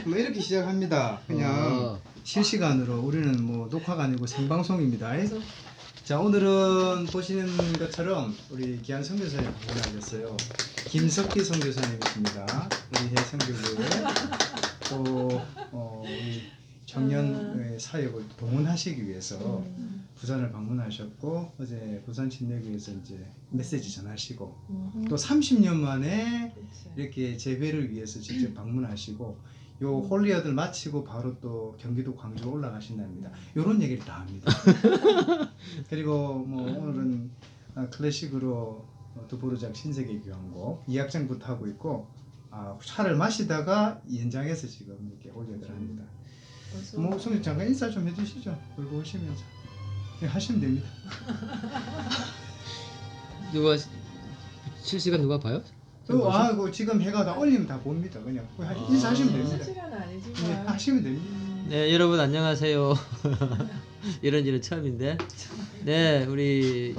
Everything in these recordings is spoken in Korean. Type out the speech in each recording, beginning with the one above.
뭐 이렇게 시작합니다. 그냥 실시간으로. 우리는 뭐 녹화가 아니고 생방송입니다. 자, 오늘은 보시는 것처럼 우리 귀한 선교사님 방문하셨어요. 김석기 선교사님이십니다. 우리 해성교회 또 우리 청년 사역을 동원하시기 위해서 부산을 방문하셨고, 어제 부산 침례교회에서 이제 메시지 전하시고, 또 30년 만에 이렇게 재회를 위해서 직접 방문하시고, 요 홀리어들 마치고 바로 또 경기도 광주 올라가신답니다. 요런 얘기를 다 합니다. 그리고 뭐 오늘은 클래식으로 드보르작 신세계 교향곡 2악장부터 하고 있고, 차를 마시다가 연장해서 지금 이렇게 홀리어들 합니다. 뭐 성님 잠깐 인사 좀 해주시죠. 그리고 오시면서 하시면 됩니다. 누가 실시간 누가 봐요? 그 지금 해가 다 올리면 다 봅니다. 그냥 인사하시면 됩니다. 실시간 아니지만 네, 하시면 됩니다. 네, 여러분 안녕하세요. 이런 일은 처음인데, 네, 우리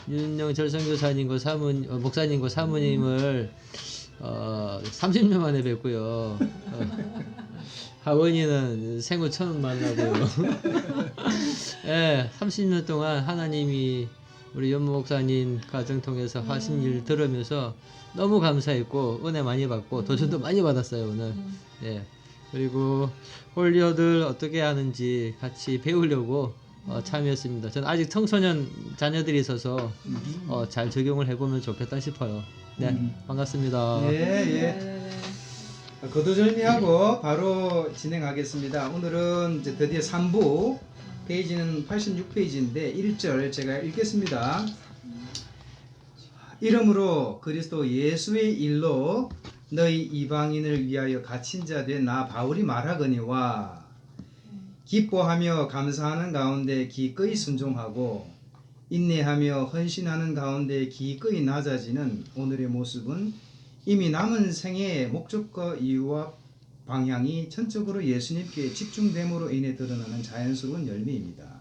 윤영철 선교사님과 목사님과 사모님을 30년 만에 뵙고요. 하원이는 생후 처음 만나고요. 네, 30년 동안 하나님이 우리 연무 목사님 가정 통해서 하신 일 들으면서 너무 감사했고 은혜 많이 받고 도전도 많이 받았어요 오늘. 네. 그리고 홀리어들 어떻게 하는지 같이 배우려고 참여했습니다. 저는 아직 청소년 자녀들이 있어서 잘 적용을 해보면 좋겠다 싶어요. 네, 반갑습니다. 예. 거두절미하고 바로 진행하겠습니다. 오늘은 이제 드디어 3부, 페이지는 86페이지인데 1절 제가 읽겠습니다. 이러므로 그리스도 예수의 일로 너희 이방인을 위하여 갇힌 자 된 나 바울이 말하거니와, 기뻐하며 감사하는 가운데 기꺼이 순종하고 인내하며 헌신하는 가운데 기꺼이 낮아지는 오늘의 모습은 이미 남은 생애의 목적과 이유와 방향이 전적으로 예수님께 집중됨으로 인해 드러나는 자연스러운 열매입니다.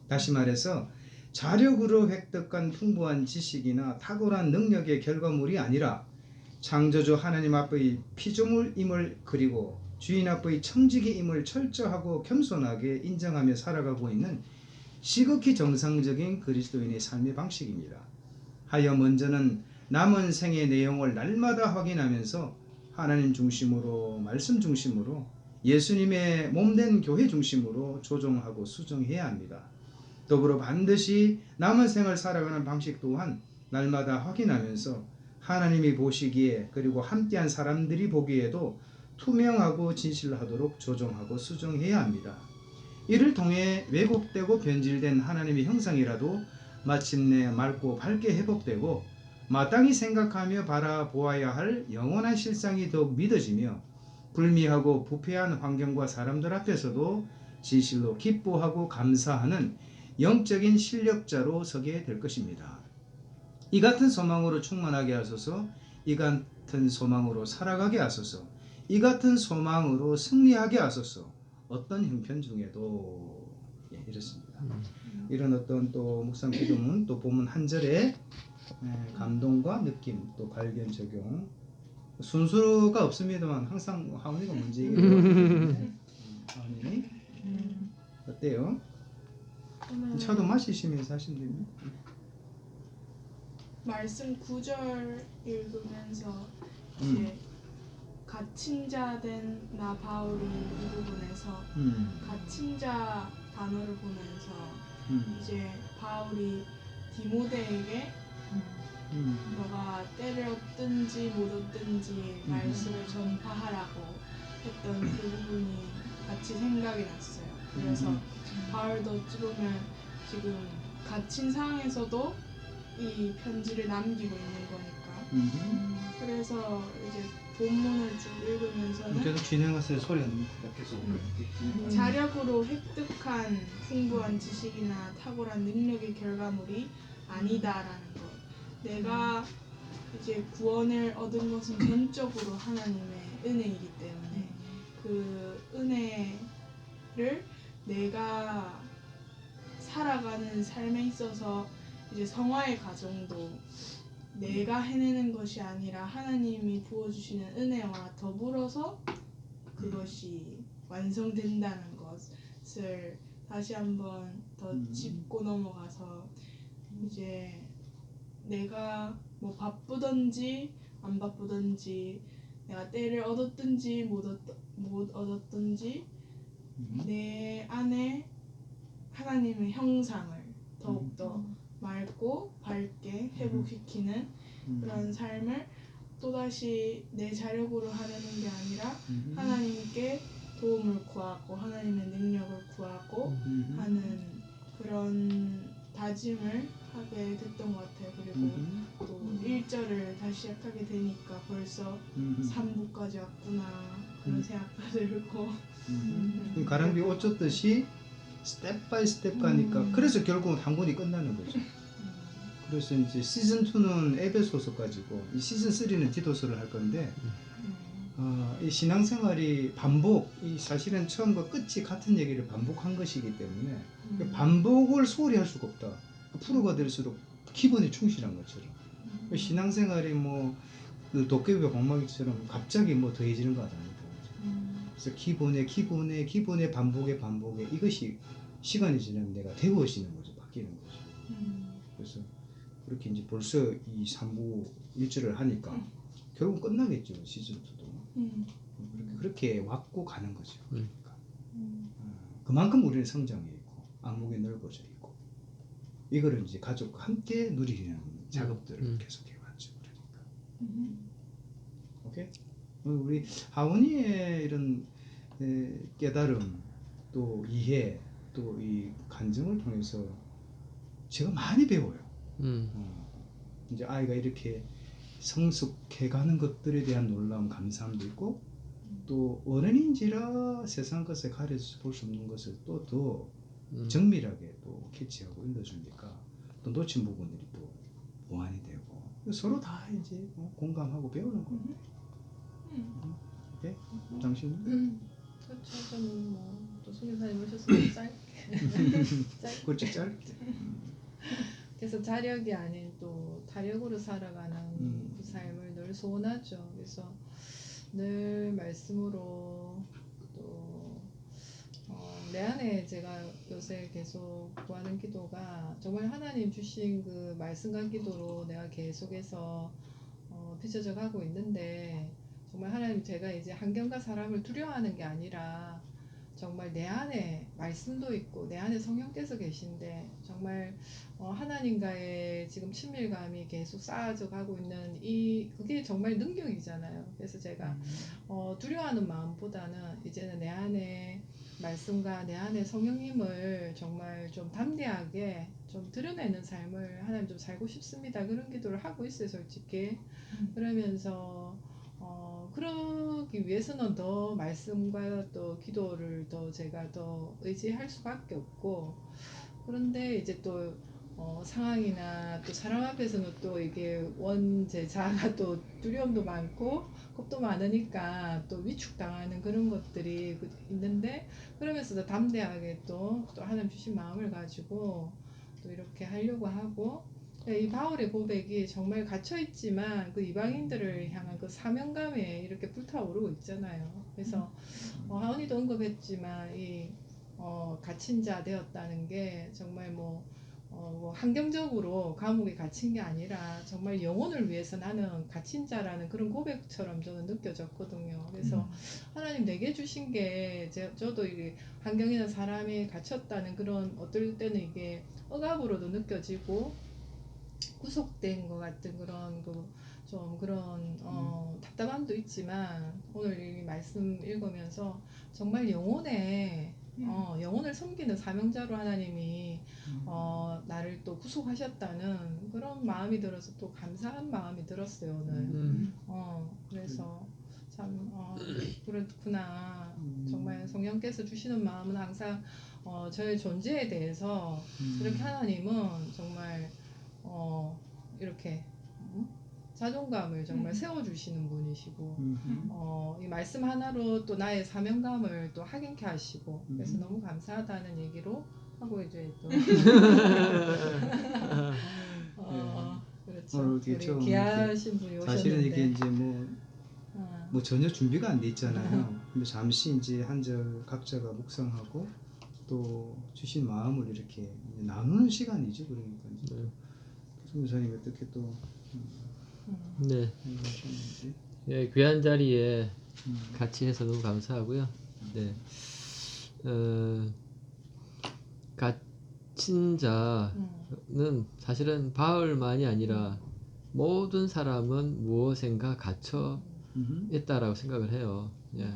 다시 말해서 자력으로 획득한 풍부한 지식이나 탁월한 능력의 결과물이 아니라 창조주 하나님 앞의 피조물임을, 그리고 주인 앞의 청지기임을 철저하고 겸손하게 인정하며 살아가고 있는 시극히 정상적인 그리스도인의 삶의 방식입니다. 하여 먼저는 남은 생의 내용을 날마다 확인하면서 하나님 중심으로, 말씀 중심으로, 예수님의 몸된 교회 중심으로 조정하고 수정해야 합니다. 더불어 반드시 남은 생을 살아가는 방식 또한 날마다 확인하면서 하나님이 보시기에, 그리고 함께한 사람들이 보기에도 투명하고 진실하도록 조정하고 수정해야 합니다. 이를 통해 왜곡되고 변질된 하나님의 형상이라도 마침내 맑고 밝게 회복되고 마땅히 생각하며 바라보아야 할 영원한 실상이 더욱 믿어지며, 불미하고 부패한 환경과 사람들 앞에서도 진실로 기뻐하고 감사하는 영적인 실력자로 서게 될 것입니다. 이 같은 소망으로 충만하게 하소서. 이 같은 소망으로 살아가게 하소서. 이 같은 소망으로 승리하게 하소서. 어떤 형편 중에도. 이렇습니다. 이런 어떤 또 묵상 기도문, 또 본문 한 절에 감동과 느낌, 또 발견, 적용, 순수가 없습니다만 항상 하은이가 먼저 얘기해요. 하은이 어때요? 차도 마시시면서 하시면 됩니다. 말씀 9절 읽으면서 이제 갇힌 자 된 나 바울이 이 부분에서 갇힌 자 단어를 보면서 이제 바울이 디모데에게 너가 때렸든지 못 얻든지 말씀을 전파하라고 했던 그 부분이 같이 생각이 났어요. 그래서 바울도 어찌 보면 지금 갇힌 상황에서도 이 편지를 남기고 있는 거니까. 그래서 이제 본문을 쭉 읽으면서는 계속 진행하세요. 소리 안 납니다. 계속. 자력으로 획득한 풍부한 지식이나 탁월한 능력의 결과물이 아니다라는 것. 내가 이제 구원을 얻은 것은 전적으로 하나님의 은혜이기 때문에 그 은혜를 내가 살아가는 삶에 있어서 이제 성화의 과정도 내가 해내는 것이 아니라 하나님이 부어주시는 은혜와 더불어서 그것이 완성된다는 것을 다시 한번 더 짚고 넘어가서 이제 내가 뭐 바쁘든지 안 바쁘든지 내가 때를 얻었든지 못 얻었든지 내 안에 하나님의 형상을 더욱더 맑고 밝게 회복시키는 그런 삶을 또다시 내 자력으로 하려는 게 아니라 하나님께 도움을 구하고 하나님의 능력을 구하고 하는 그런 다짐을 하게 됐던 것 같아요. 그리고 또 1절을 다시 시작하게 되니까 벌써 3부까지 왔구나 그런 생각도 들고 가랑비 옷 줬듯이 스텝 바이 스텝 가니까 그래서 결국은 한 권이 끝나는 거죠. 그래서 이제 시즌 2는 에베소서까지고 이 시즌 3는 디도서를 할 건데 이 신앙생활이 반복, 이 사실은 처음과 끝이 같은 얘기를 반복한 것이기 때문에 그 반복을 소홀히 할 수가 없다. 프로가 될수록 기본에 충실한 것처럼 신앙생활이 뭐 그 도깨비와 방망이처럼 갑자기 뭐 더해지는 거 아닙니다. 그래서 기본의 반복에 이것이 시간이 지나면 내가 되어지는 거죠. 바뀌는 거죠. 그래서 그렇게 이제 벌써 이 3부 1절을 하니까 결국 끝나겠죠. 시즌2도 그렇게 왔고 가는 거죠. 그러니까. 그만큼 우리는 성장해 있고 안목이 넓어져 있고 이거를 이제 가족과 함께 누리는 작업들을 계속해 왔죠. 그러니까. 오케이? 우리 하원이의 이런 깨달음 또 이해 또 이 간증을 통해서 제가 많이 배워요. 이제 아이가 이렇게 성숙해가는 것들에 대한 놀라움 감사함도 있고 또 어른인지라 세상 것에 가려서 볼 수 없는 것을 또 더 정밀하게 또 캐치하고 읽어주니까 또 놓친 부분들이 또 보완이 되고 서로 다 이제 공감하고 배우는 것 같아요. 오케이? 당신은? 그렇죠. 저는 뭐또 선교사님 오셨으면 짧게 그렇죠. 짧게. 그래서 자력이 아닌 또 타력으로 살아가는 그 삶을 늘 소원하죠. 그래서 늘 말씀으로 또 내 안에 제가 요새 계속 구하는 기도가 정말 하나님 주신 그 말씀과 기도로 내가 계속해서 비춰져 가고 있는데 정말 하나님 제가 이제 환경과 사람을 두려워하는 게 아니라 정말 내 안에 말씀도 있고 내 안에 성령께서 계신데 정말 하나님과의 지금 친밀감이 계속 쌓아져 가고 있는 그게 정말 능력이잖아요. 그래서 제가 두려워하는 마음보다는 이제는 내 안에 말씀과 내 안에 성령님을 정말 좀 담대하게 좀 드러내는 삶을 하나님 좀 살고 싶습니다. 그런 기도를 하고 있어요, 솔직히. 그러면서 그러기 위해서는 더 말씀과 또 기도를 더 제가 더 의지할 수밖에 없고 그런데 이제 또 상황이나 또 사람 앞에서는 또 이게 원제자가 또 두려움도 많고 겁도 많으니까 또 위축당하는 그런 것들이 있는데 그러면서도 담대하게 또 하나님 주신 마음을 가지고 또 이렇게 하려고 하고 이 바울의 고백이 정말 갇혀있지만 그 이방인들을 향한 그 사명감에 이렇게 불타오르고 있잖아요. 그래서 하은이도 언급했지만 이 갇힌 자 되었다는 게 정말 뭐 환경적으로 감옥에 갇힌 게 아니라 정말 영혼을 위해서 나는 갇힌 자라는 그런 고백처럼 저는 느껴졌거든요. 그래서 하나님 내게 주신 게 저도 이게 환경이나 사람이 갇혔다는 그런 어떨 때는 이게 억압으로도 느껴지고 구속된 것 같은 그런 좀 그런 답답함도 있지만 오늘 이 말씀 읽으면서 정말 영혼을 섬기는 사명자로 하나님이 나를 또 구속하셨다는 그런 마음이 들어서 또 감사한 마음이 들었어요 오늘. 그래서 참 그렇구나. 정말 성령께서 주시는 마음은 항상 저의 존재에 대해서 이렇게 하나님은 정말 이렇게 자존감을 정말 세워주시는 분이시고 이 말씀 하나로 또 나의 사명감을 또 확인케 하시고 그래서 너무 감사하다는 얘기로 하고 이제 또 그렇죠. 그렇죠. 그렇죠. 우리 귀하신 분이 오셨는데. 사실은 이게 이제 아, 뭐 전혀 준비가 안 돼 있잖아요. 근데 잠시 이제 한 절 각자가 묵상하고 또 주신 마음을 이렇게 나누는 시간이죠. 그러니까 이제 네. 교수님이 어떻게 또 네. 하셨는지. 예, 귀한 자리에 같이 해서 너무 감사하고요. 네. 갇힌 자는 사실은 바울만이 아니라 모든 사람은 무엇인가 갇혀 있다라고 생각을 해요. 예.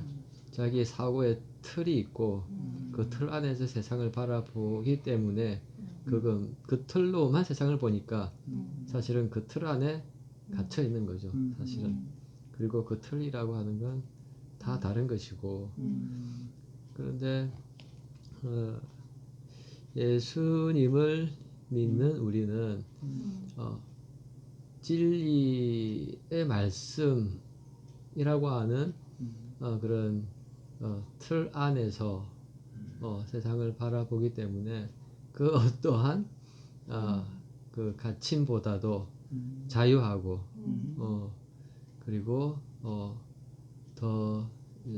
자기의 사고의 틀이 있고 그 틀 안에서 세상을 바라보기 때문에 그 틀로만 세상을 보니까 사실은 그 틀 안에 갇혀 있는 거죠. 사실은. 그리고 그 틀이라고 하는 건 다 다른 것이고 그런데 예수님을 믿는 우리는 진리의 말씀이라고 하는 그런 틀 안에서 세상을 바라보기 때문에 그 어떠한 그 갇힘보다도 자유하고 그리고 더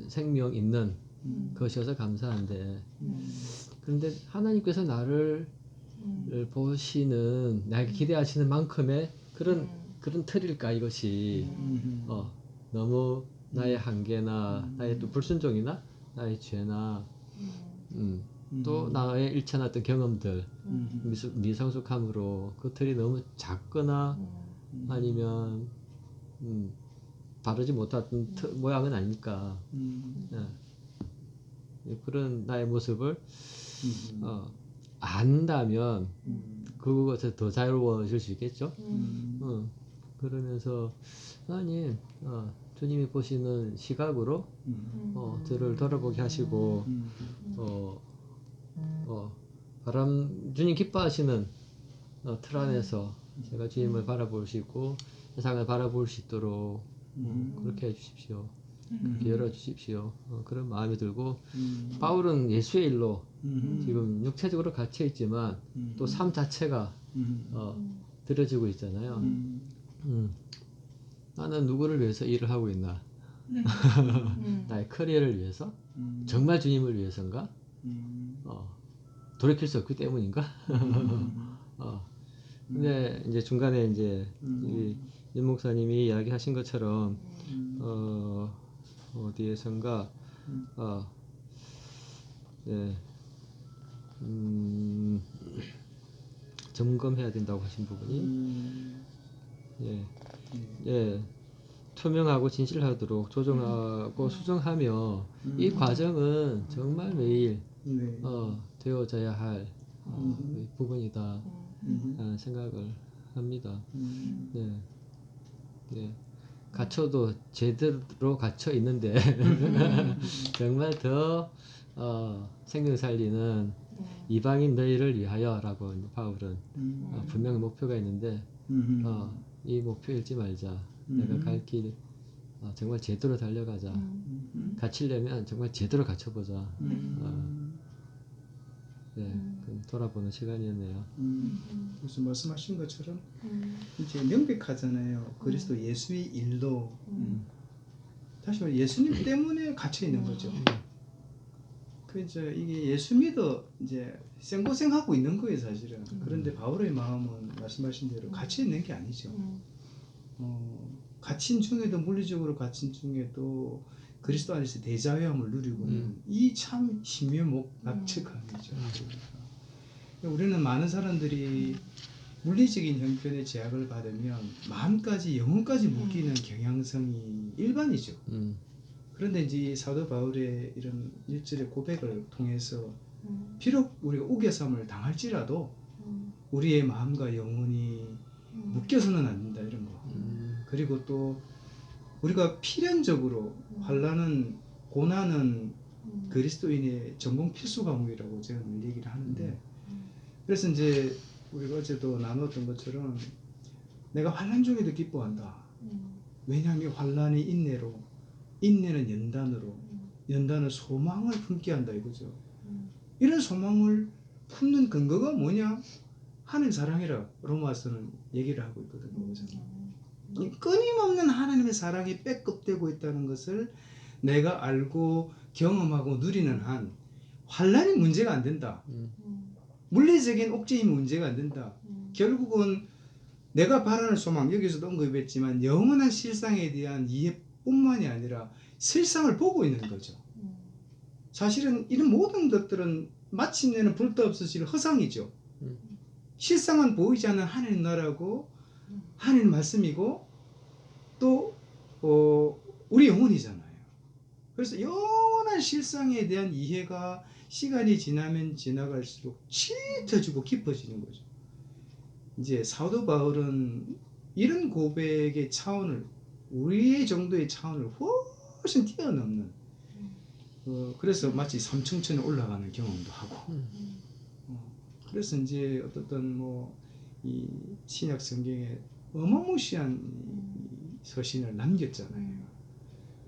생명 있는 것이어서 감사한데 그런데 하나님께서 나를 보시는 나에게 기대하시는 만큼의 그런 틀일까 이것이 너무 나의 한계나 나의 또 불순종이나 나의 죄나 또 나의 일치한 어떤 경험들 미성숙함으로 그 틀이 너무 작거나 아니면 바르지 못한 모양은 아닐까. 그런 나의 모습을 안다면 그것에 더 자유로워질 수 있겠죠. 그러면서 하나님 주님이 보시는 시각으로 저를 돌아보게 하시고 주님 기뻐하시는 틀 안에서 제가 주님을 바라볼 수 있고 세상을 바라볼 수 있도록 그렇게 해주십시오. 그렇게 열어주십시오. 그런 마음이 들고 바울은 예수의 일로 지금 육체적으로 갇혀 있지만 또 삶 자체가 들어지고 있잖아요. 나는 누구를 위해서 일을 하고 있나? 나의 커리어를 위해서? 정말 주님을 위해서인가? 돌이킬 수 없기 때문인가? 근데 이제 중간에 이제 임 목사님이 이야기하신 것처럼 어디에선가 네, 점검해야 된다고 하신 부분이 투명하고 진실하도록 조정하고 수정하며 이 과정은 정말 매일 되어져야 할 부분이다 생각을 합니다. 갇혀도 제대로 갇혀 있는데 정말 더 생명 살리는 이방인 너희를 위하여라고 바울은 분명 목표가 있는데 이 목표 잃지 말자. 내가 갈 길 정말 제대로 달려가자. 갇히려면 정말 제대로 갇혀보자. 그럼 돌아보는 시간이었네요. 무슨 말씀하신 것처럼 이제 명백하잖아요. 그리스도 예수의 일로 다시 말해 예수님 때문에 갇혀 있는 거죠. 그래서 이게 예수 믿어 이제 생고생하고 있는 거예요, 사실은. 그런데 바울의 마음은 말씀하신 대로 갇혀 있는 게 아니죠. 갇힌 중에도 물리적으로 갇힌 중에도 그리스도 안에서 대자유함을 누리고는 이 참 신묘목납측함이죠. 우리는 많은 사람들이 물리적인 형편의 제약을 받으면 마음까지 영혼까지 묶이는 경향성이 일반이죠. 그런데 이제 사도 바울의 이런 일절의 고백을 통해서 비록 우리가 우겨삼을 당할지라도 우리의 마음과 영혼이 묶여서는 안 된다 이런 거. 그리고 또 우리가 필연적으로 환난은 고난은 그리스도인의 전공 필수 과목이라고 제가 늘 얘기를 하는데 그래서 이제 우리가 어제도 나눴던 것처럼 내가 환난 중에도 기뻐한다. 왜냐하면 환난이 인내로 인내는 연단으로 연단은 소망을 품게 한다 이거죠. 이런 소망을 품는 근거가 뭐냐? 하나님 사랑해라 로마서는 얘기를 하고 있거든요. 그죠? 이 끊임없는 하나님의 사랑이 백업되고 있다는 것을 내가 알고 경험하고 누리는 한 환란이 문제가 안 된다. 물리적인 옥죄임이 문제가 안 된다. 결국은 내가 바라는 소망, 여기서도 언급했지만 영원한 실상에 대한 이해뿐만이 아니라 실상을 보고 있는 거죠. 사실은 이런 모든 것들은 마침내는 불도 없으실 허상이죠. 실상은 보이지 않는 하나님 나라고 하나님 말씀이고 또 우리 영혼이잖아요. 그래서 영원한 실상에 대한 이해가 시간이 지나면 지나갈수록 짙어지고 깊어지는 거죠. 이제 사도 바울은 이런 고백의 차원을 우리 정도의 차원을 훨씬 뛰어넘는 그래서 마치 삼층천에 올라가는 경험도 하고 그래서 이제 어떤 이 신약 성경에 어마무시한 서신을 남겼잖아요.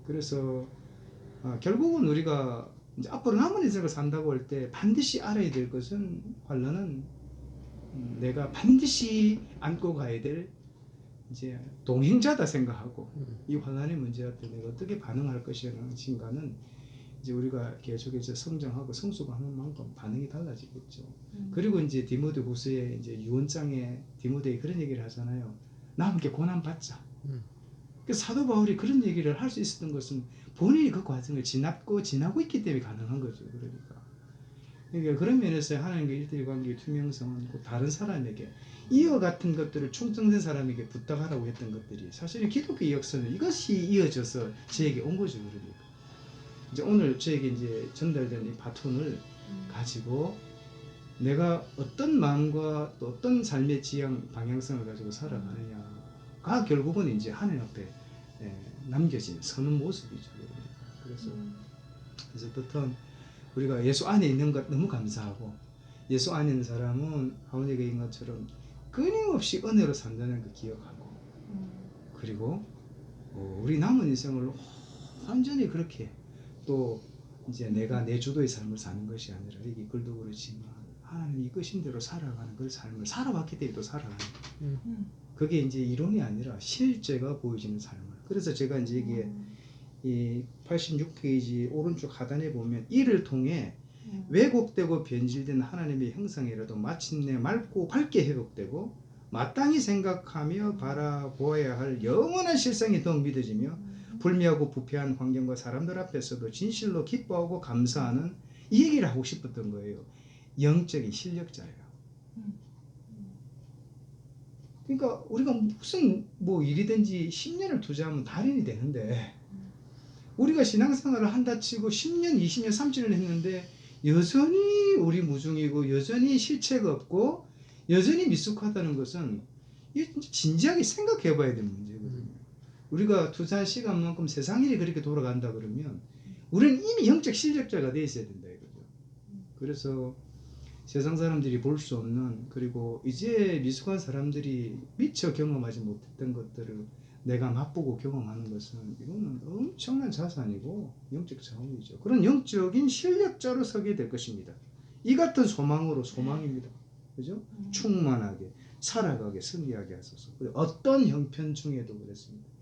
그래서 결국은 우리가 이제 앞으로 남은 인생을 산다고 할 때 반드시 알아야 될 것은 환란은 내가 반드시 안고 가야 될 이제 동행자다 생각하고 이 환란의 문제할 때 내가 어떻게 반응할 것인가는 이제 우리가 계속해서 성장하고 성숙하는 만큼 반응이 달라지겠죠. 그리고 이제 디모데후서에 이제 유언장에 디모데에 그런 얘기를 하잖아요. 나와 함께 고난 받자. 그 사도 바울이 그런 얘기를 할 수 있었던 것은 본인이 그 과정을 지나고 있기 때문에 가능한 거죠. 그러니까 그런 면에서 하나님과 일대일 관계의 투명성은 다른 사람에게 이와 같은 것들을 충성된 사람에게 부탁하라고 했던 것들이 사실은 기독교 역사는 이것이 이어져서 저에게 온 거죠. 그러니까 이제 오늘 저에게 이제 전달된 이 바톤을 가지고 내가 어떤 마음과 또 어떤 삶의 지향 방향성을 가지고 살아가느냐가 결국은 이제 하나님 앞에 남겨진 서는 모습이죠. 그래서 어떤 우리가 예수 안에 있는 것 너무 감사하고 예수 안에 있는 사람은 아버지가 얘기한 것처럼 끊임없이 은혜로 산다는 거 기억하고 그리고 우리 남은 인생을 완전히 그렇게 또 이제 내가 내 주도의 삶을 사는 것이 아니라 이 글도 그렇지만 하나님 이끄신 대로 살아가는 그 삶을 살아왔기 때문에 또 살아가는 그게 이제 이론이 아니라 실제가 보여지는 삶을 그래서 제가 이제 이게 이 86페이지 오른쪽 하단에 보면 이를 통해 왜곡되고 변질된 하나님의 형상이라도 마침내 맑고 밝게 회복되고 마땅히 생각하며 바라보아야 할 영원한 실상이 더욱 믿어지며 불미하고 부패한 환경과 사람들 앞에서도 진실로 기뻐하고 감사하는 이 얘기를 하고 싶었던 거예요. 영적인 실력자예요. 그러니까 우리가 무슨 일이든지 10년을 투자하면 달인이 되는데 우리가 신앙생활을 한다 치고 10년, 20년, 30년 했는데 여전히 우리 무중이고 여전히 실체가 없고 여전히 미숙하다는 것은 진지하게 생각해 봐야 될 문제거든요. 우리가 투자한 시간만큼 세상 일이 그렇게 돌아간다 그러면 우리는 이미 영적 실력자가 돼 있어야 된다 이거죠. 그래서 세상 사람들이 볼 수 없는 그리고 이제 미숙한 사람들이 미처 경험하지 못했던 것들을 내가 맛보고 경험하는 것은 이거는 엄청난 자산이고 영적 자원이죠. 그런 영적인 실력자로 서게 될 것입니다. 이 같은 소망입니다. 그죠? 충만하게 살아가게 승리하게 하소서. 어떤 형편 중에도 그랬습니다.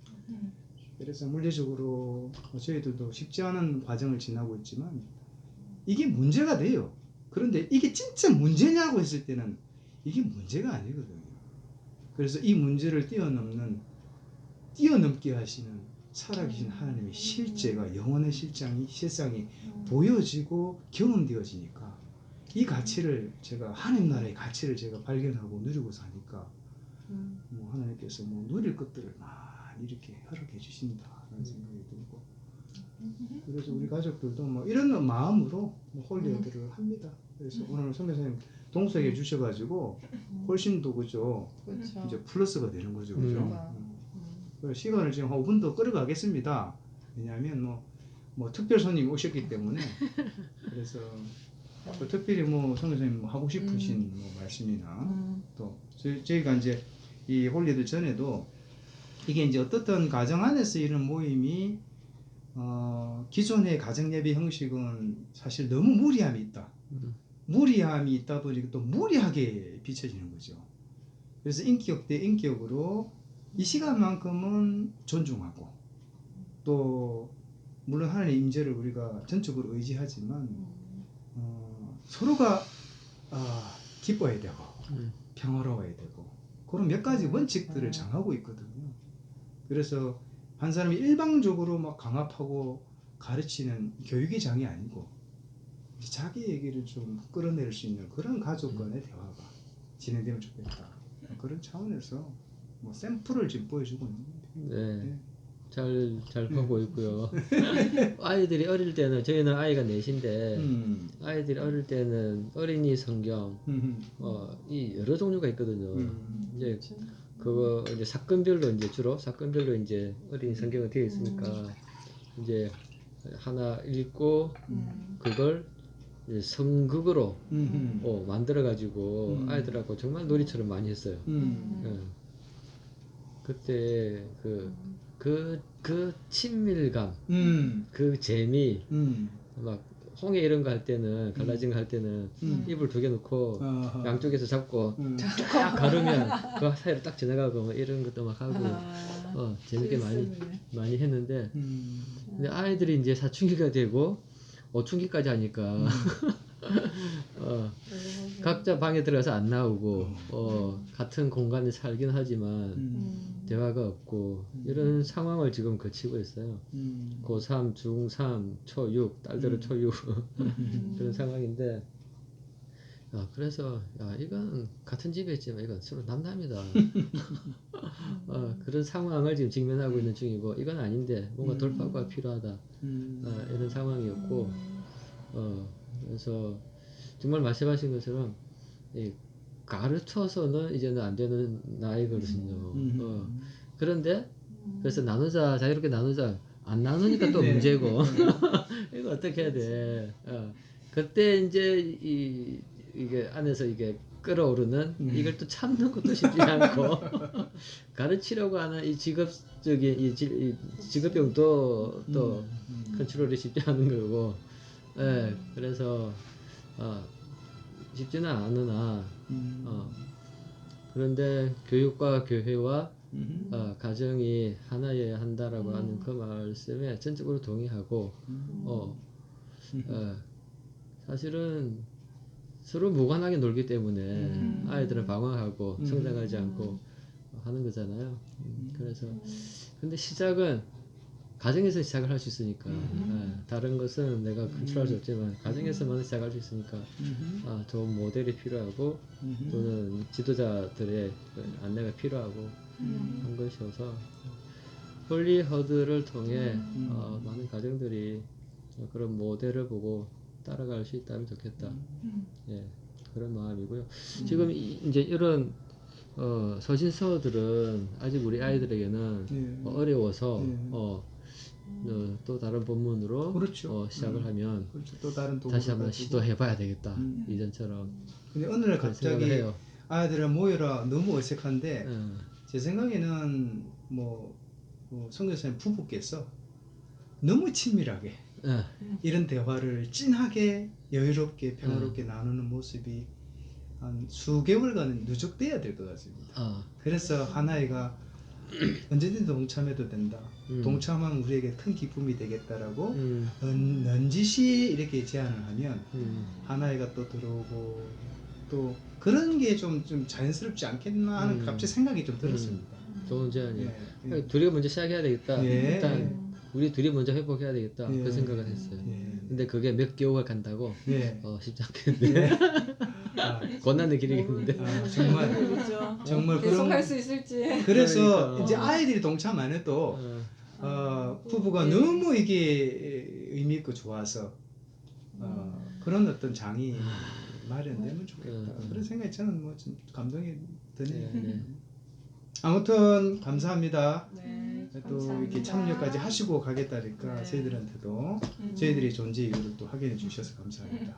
그래서 물리적으로 저희들도 쉽지 않은 과정을 지나고 있지만 이게 문제가 돼요. 그런데 이게 진짜 문제냐고 했을 때는 이게 문제가 아니거든요. 그래서 이 문제를 뛰어넘게 하시는 살아계신 하나님의 실제가 영원의 실상이 보여지고 경험되어지니까 이 가치를 제가 하나님 나라의 가치를 제가 발견하고 누리고 사니까 하나님께서 누릴 것들을 많이 이렇게 허락해 주신다는 생각이 들고 그래서 우리 가족들도 이런 마음으로 홀리어들을 합니다. 그래서 오늘 선교사님 동석해 주셔가지고 훨씬 더 그죠 이제 플러스가 되는 거죠, 그죠? 시간을 지금 한 5분 더 끌어가겠습니다. 왜냐하면 특별 손님이 오셨기 때문에 그래서 특별히 선교사님 하고 싶으신 말씀이나 또 저희가 이제 이 홀리들 전에도 이게 이제 어떻든 가정 안에서 이런 모임이 기존의 가정 예배 형식은 사실 너무 무리함이 있다. 무리함이 있다 보니까 또 무리하게 비춰지는 거죠. 그래서 인격 대 인격으로 이 시간만큼은 존중하고 또 물론 하나님의 임재를 우리가 전적으로 의지하지만 서로가 기뻐야 되고 평화로워야 되고 그런 몇 가지 원칙들을 정하고 있거든요. 그래서 한 사람이 일방적으로 막 강압하고 가르치는 교육의 장이 아니고 자기 얘기를 좀 끌어낼 수 있는 그런 가족 간의 대화가 진행되면 좋겠다. 그런 차원에서 뭐 샘플을 지금 보여주고 있는 겁니다. 네. 잘 하고 있고요. 아이들이 어릴 때는 저희는 아이가 넷인데 아이들이 어릴 때는 어린이 성경 이 여러 종류가 있거든요. 이제 그거 이제 사건별로 이제 주로 사건별로 이제 어린이 성경은 되어 있으니까 이제 하나 읽고 그걸 이제 성극으로 만들어 가지고 아이들하고 정말 놀이처럼 많이 했어요. 예. 그때 그 친밀감, 그 재미, 막 홍해 이런 거 할 때는 갈라진 거 할 때는 이불 2개 놓고 양쪽에서 잡고 쫙 가르면 그 사이로 딱 지나가고 뭐 이런 것도 막 하고 재밌게 많이 했는데 근데 아이들이 이제 사춘기가 되고 5춘기까지 하니까 각자 방에 들어가서 안 나오고 같은 공간에 살긴 하지만 대화가 없고 이런 상황을 지금 거치고 있어요. 고3, 중3, 초6, 딸들은 초6 그런 상황인데 그래서 이건 같은 집에 있지만 이건 서로 남남이다. 그런 상황을 지금 직면하고 있는 중이고 이건 아닌데 뭔가 돌파구가 필요하다. 이런 상황이었고 그래서 정말 말씀하신 것처럼 가르쳐서는 이제는 안 되는 나이거든요. 그런데 그래서 나누자 자유롭게 나누자 안 나누니까 또 문제고 이거 어떻게 해야 돼? 그때 이제 이게 안에서 이게 끌어오르는 이걸 또 참는 것도 쉽지 않고 가르치려고 하는 이 직업적인 이 직업병도 또 컨트롤이 쉽지 않은 거고 그래서 쉽지는 않으나 그런데 교육과 교회와 가정이 하나여야 한다라고 하는 그 말씀에 전적으로 동의하고 사실은 서로 무관하게 놀기 때문에 아이들은 방황하고 성장하지 않고 하는 거잖아요. 그래서 근데 시작은 가정에서 시작을 할 수 있으니까 다른 것은 내가 컨트롤할 수 없지만 가정에서만 시작할 수 있으니까 좋은 모델이 필요하고 또는 지도자들의 안내가 필요하고 한 것이어서 홀리허드를 통해 많은 가정들이 그런 모델을 보고 따라갈 수 있다면 좋겠다. 예, 그런 마음이고요. 지금 이제 이런 서신서들은 아직 우리 아이들에게는 어려워서 또 다른 본문으로 그렇죠. 시작을 하면 그렇죠. 또 다른 다시 한번 시도해봐야 되겠다. 이전처럼. 근데 어느 날 그런 생각을 갑자기 해요. 아이들을 모여라 너무 어색한데 제 생각에는 성교사님 부부께서 너무 친밀하게 이런 대화를 진하게 여유롭게 평화롭게 나누는 모습이 한 수개월간은 누적돼야 될 것 같습니다. 그래서 하나이가 언제든지 동참해도 된다. 동참하면 우리에게 큰 기쁨이 되겠다라고 넌지시 이렇게 제안을 하면 하나이가 또 들어오고 또 그런 게 좀 자연스럽지 않겠나 하는 갑자기 생각이 좀 들었습니다. 좋은 제안이에요. 예. 둘이 먼저 시작해야 되겠다. 예. 일단 우리 둘이 먼저 회복해야 되겠다. 예. 그 생각을 했어요. 예. 근데 그게 몇 개월 간다고 예. 쉽지 않겠는데 고난의 길이겠는데. 정말 그렇죠. 정말 계속 그런 할 수 있을지. 그래서 그러니까. 이제 아이들이 동참 안 해도 부부가 너무 이게 의미 있고 좋아서 그런 어떤 장이 마련되면 좋겠다. 그런 생각이 저는 좀 감동이 드네요. 아무튼 감사합니다. 네, 또 이렇게 감사합니다. 참여까지 하시고 가겠다니까 네. 저희들한테도 저희들이 존재 이유를 또 확인해 주셔서 감사합니다.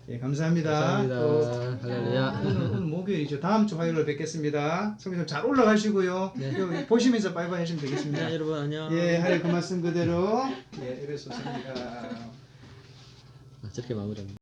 예, 감사합니다. 감사합니다. 할렐루야. 오늘 목요일이죠. 다음 주 화요일로 뵙겠습니다. 성교사님 잘 올라가시고요. 여기 보시면서 바이바이 하시면 되겠습니다. 네, 여러분 안녕. 예, 하여 그 말씀 그대로 예, 에베소서입니다. 저렇게 마무리합니다.